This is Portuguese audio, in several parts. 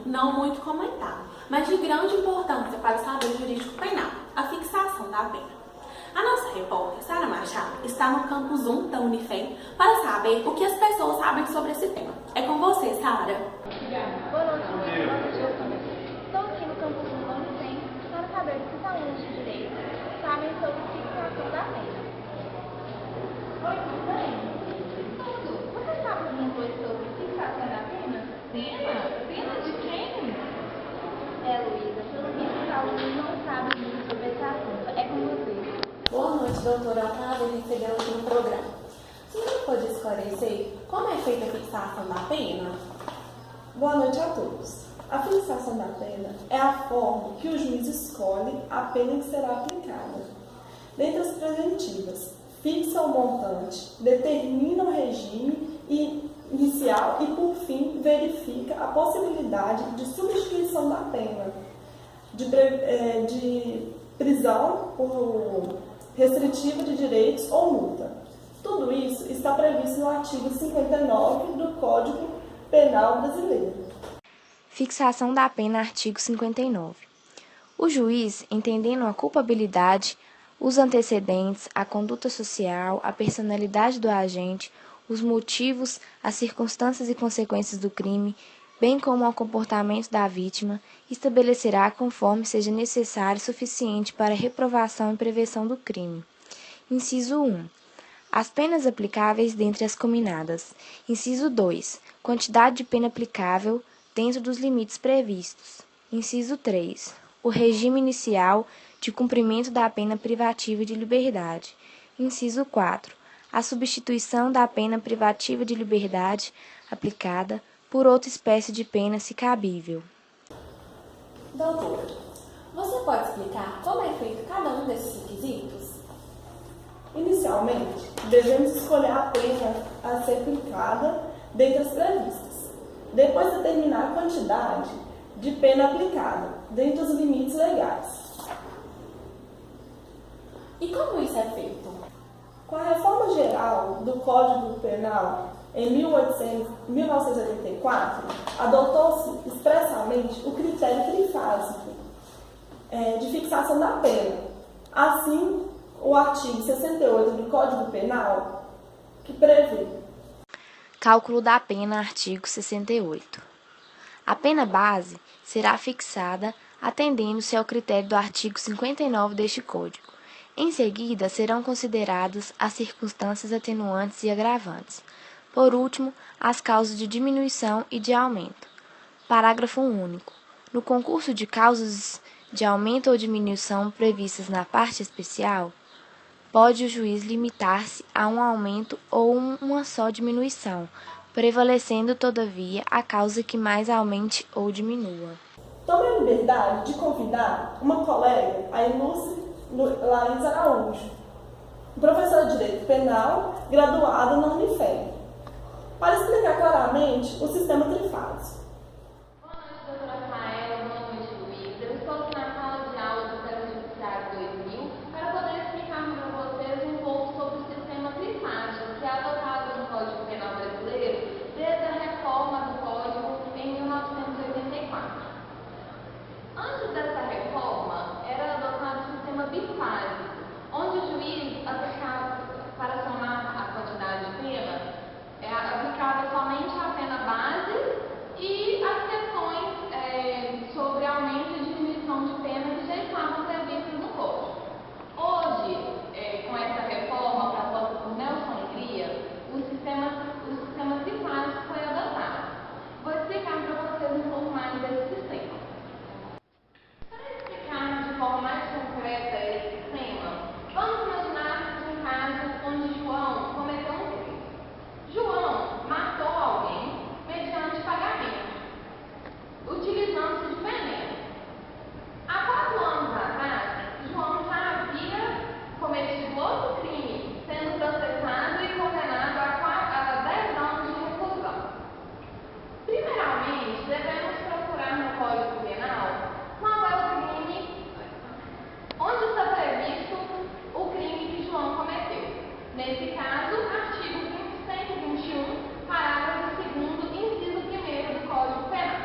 não muito comentado, mas de grande importância para o saber jurídico penal, a fixação da pena. A nossa repórter, Sara Machado, está no campus 1 da Unifem para saber o que as pessoas sabem sobre esse tema. É com você, Sara. Boa noite, estou aqui no campus 1 da Unifem para saber o que os alunos de Direito sabem sobre fixação da pena. Oi, tudo bem? Tudo. Você sabe alguma coisa sobre fixação da pena? Pena? Pena de quem? Luísa, pelo visto os alunos não sabem muito sobre esse assunto. É com você. Boa noite, doutora. É um prazer recebê-la aqui no programa. A senhora pode esclarecer como é feita a fixação da pena? Boa noite a todos. A fixação da pena é a forma que o juiz escolhe a pena que será aplicada. Dentre as preventivas, fixa o montante, determina o regime inicial e, por fim, verifica a possibilidade de substituição da pena, de prisão por restritiva de direitos ou multa. Tudo isso está previsto no artigo 59 do Código Penal Brasileiro. Fixação da pena, artigo 59. O juiz, entendendo a culpabilidade, os antecedentes, a conduta social, a personalidade do agente, os motivos, as circunstâncias e consequências do crime, bem como o comportamento da vítima, estabelecerá conforme seja necessário e suficiente para a reprovação e prevenção do crime. Inciso 1. As penas aplicáveis dentre as cominadas. Inciso 2. Quantidade de pena aplicável dentro dos limites previstos. Inciso 3. O regime inicial de cumprimento da pena privativa de liberdade. Inciso 4. A substituição da pena privativa de liberdade aplicada por outra espécie de pena, se cabível. Doutora, você pode explicar como é feito cada um desses requisitos? Inicialmente, devemos escolher a pena a ser aplicada dentre as previstas. Depois, determinar a quantidade de pena aplicada dentre os limites legais. E como isso é feito? Com a reforma geral do Código Penal em 1984, adotou-se expressamente o critério trifásico de fixação da pena. Assim, o artigo 68 do Código Penal, que prevê Cálculo da pena, artigo 68. A pena base será fixada atendendo-se ao critério do artigo 59 deste Código. Em seguida, serão consideradas as circunstâncias atenuantes e agravantes. Por último, as causas de diminuição e de aumento. Parágrafo único. No concurso de causas de aumento ou diminuição previstas na parte especial, pode o juiz limitar-se a um aumento ou uma só diminuição, prevalecendo, todavia, a causa que mais aumente ou diminua. Tome a liberdade de convidar uma colega, a ilustre Larissa Araújo, professora de Direito Penal, graduada na Unifem, para explicar claramente o sistema trifásico. Boa noite, doutora Rafaela. Boa noite, Luísa. Eu estou aqui na sala de aula do Código Judiciário 2000 para poder explicar para vocês um pouco sobre o sistema trifásico, que é adotado no Código Penal Brasileiro desde a reforma do Código em 1984. Antes dessa reforma, era adotado o sistema bifásico, onde o juiz aplicava, para somar a quantidade de pena, aplicava somente a pena base e as questões sobre aumento e diminuição de pena que já estavam previstas no Código. Hoje, com essa reforma proposta por Nelson Hungria, o sistema trifásico foi adotado. Vou explicar para vocês um pouco mais desse sistema. Para explicar de forma mais concreta esse sistema, vamos imaginar um caso onde João cometeu um crime. João matou alguém mediante pagamento, utilizando-se de veneno. Há 4 anos atrás, João já havia cometido outro crime, sendo processado e condenado a 10 anos de reclusão. Primeiramente, devemos procurar no Código Penal qual é o crime, onde está previsto o crime que João cometeu. Nesse caso, artigo 121, parágrafo 2º, inciso 1º do Código Penal.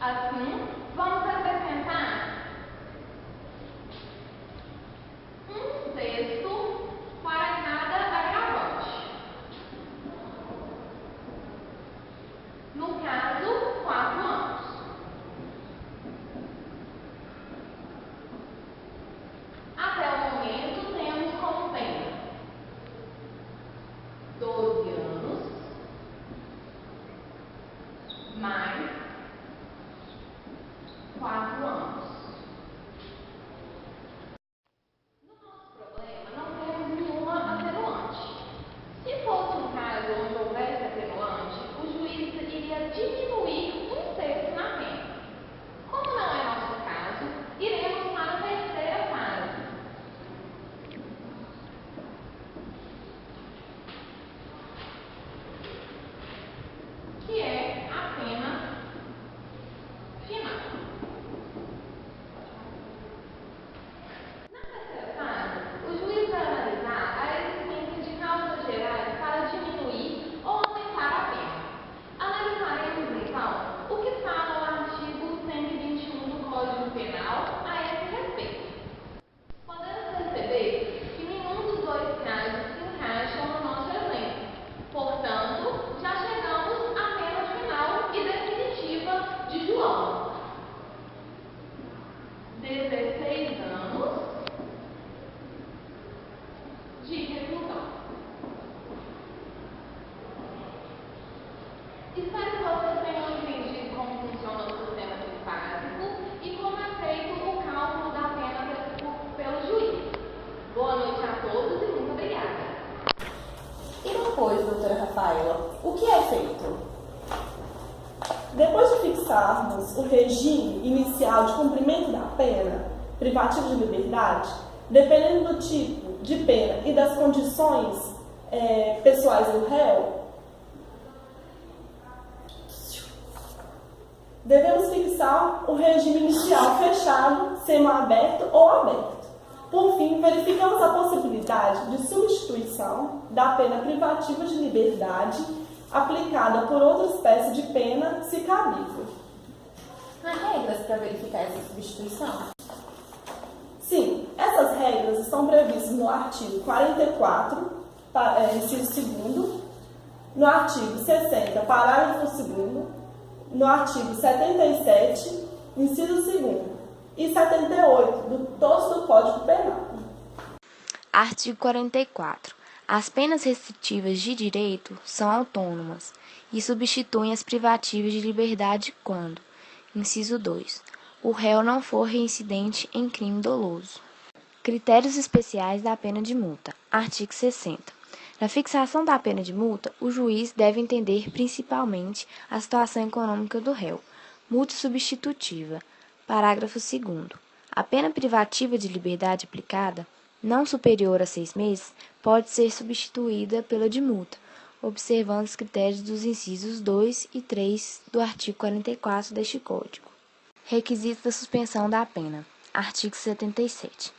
Assim, vamos acrescentar um sexto para cada agravante. No caso, 4 anos. Até o momento, temos como pena 12 anos mais 4 anos. No nosso problema, não temos nenhuma atenuante. Se fosse um caso onde houvesse atenuante, o juiz iria diminuir um terço na pena. Como não é nosso caso, iremos para a terceira fase. Que é a pena final. Na terceira fase, o juiz vai analisar a existência de causas gerais para diminuir ou aumentar a pena. Analisaremos, então, o que fala o artigo 121 do Código Penal a esse respeito. Podemos perceber que nenhum dos dois casos se encaixam no nosso exemplo. Portanto, já chegamos à pena final e definitiva de João. 16 anos de reclusão. Espero que vocês tenham entendido como funciona o sistema trifásico e como é feito o cálculo da pena pelo juiz. Boa noite a todos e muito obrigada. E depois, doutora Rafaela, o que é feito? Depois de fixarmos o regime inicial de cumprimento da pena, privativo de liberdade, dependendo do tipo de pena e das condições pessoais do réu, devemos fixar o regime inicial fechado, semiaberto ou aberto. Por fim, verificamos a possibilidade de substituição da pena privativa de liberdade aplicada por outra espécie de pena, se cabível. Há regras para verificar essa substituição? Sim, essas regras estão previstas no artigo 44, inciso 2º, no artigo 60, parágrafo 2º, no artigo 77, inciso 2º, e 78, todos do Código Penal. Artigo 44. As penas restritivas de direito são autônomas e substituem as privativas de liberdade quando, inciso 2, o réu não for reincidente em crime doloso. Critérios especiais da pena de multa. Artigo 60. Na fixação da pena de multa, o juiz deve entender principalmente a situação econômica do réu. Multa substitutiva. Parágrafo 2º. A pena privativa de liberdade aplicada, não superior a 6 meses, pode ser substituída pela de multa, observando os critérios dos incisos 2 e 3 do artigo 44 deste Código. Requisitos da suspensão da pena. Artigo 77.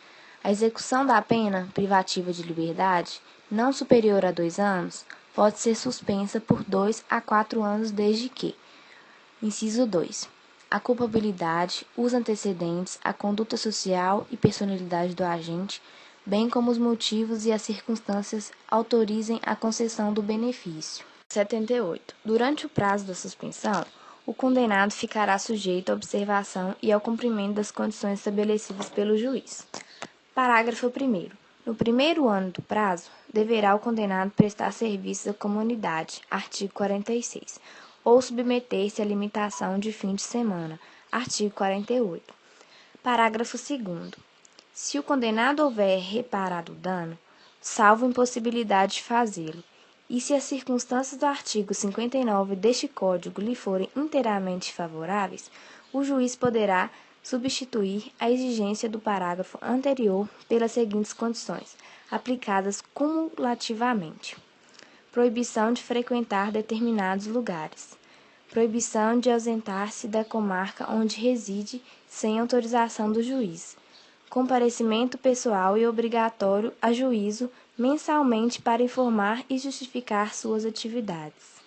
A execução da pena privativa de liberdade, não superior a 2 anos, pode ser suspensa por 2 a 4 anos desde que: inciso 2. A culpabilidade, os antecedentes, a conduta social e personalidade do agente, bem como os motivos e as circunstâncias autorizem a concessão do benefício. 78. Durante o prazo da suspensão, o condenado ficará sujeito à observação e ao cumprimento das condições estabelecidas pelo juiz. Parágrafo 1º. No primeiro ano do prazo, deverá o condenado prestar serviços à comunidade, artigo 46, ou submeter-se à limitação de fim de semana, artigo 48. Parágrafo 2º. Se o condenado houver reparado o dano, salvo impossibilidade de fazê-lo, e se as circunstâncias do artigo 59 deste Código lhe forem inteiramente favoráveis, o juiz poderá substituir a exigência do parágrafo anterior pelas seguintes condições, aplicadas cumulativamente: proibição de frequentar determinados lugares, proibição de ausentar-se da comarca onde reside sem autorização do juiz, comparecimento pessoal e obrigatório a juízo mensalmente para informar e justificar suas atividades.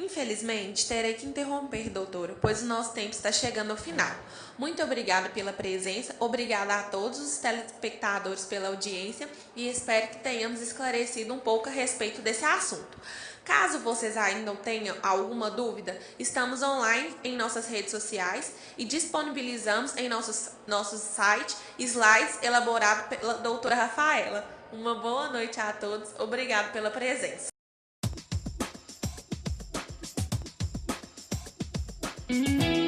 Infelizmente, terei que interromper, doutora, pois o nosso tempo está chegando ao final. Muito obrigada pela presença, obrigada a todos os telespectadores pela audiência e espero que tenhamos esclarecido um pouco a respeito desse assunto. Caso vocês ainda tenham alguma dúvida, estamos online em nossas redes sociais e disponibilizamos em nosso site slides elaborados pela doutora Rafaela. Uma boa noite a todos, obrigado pela presença. Música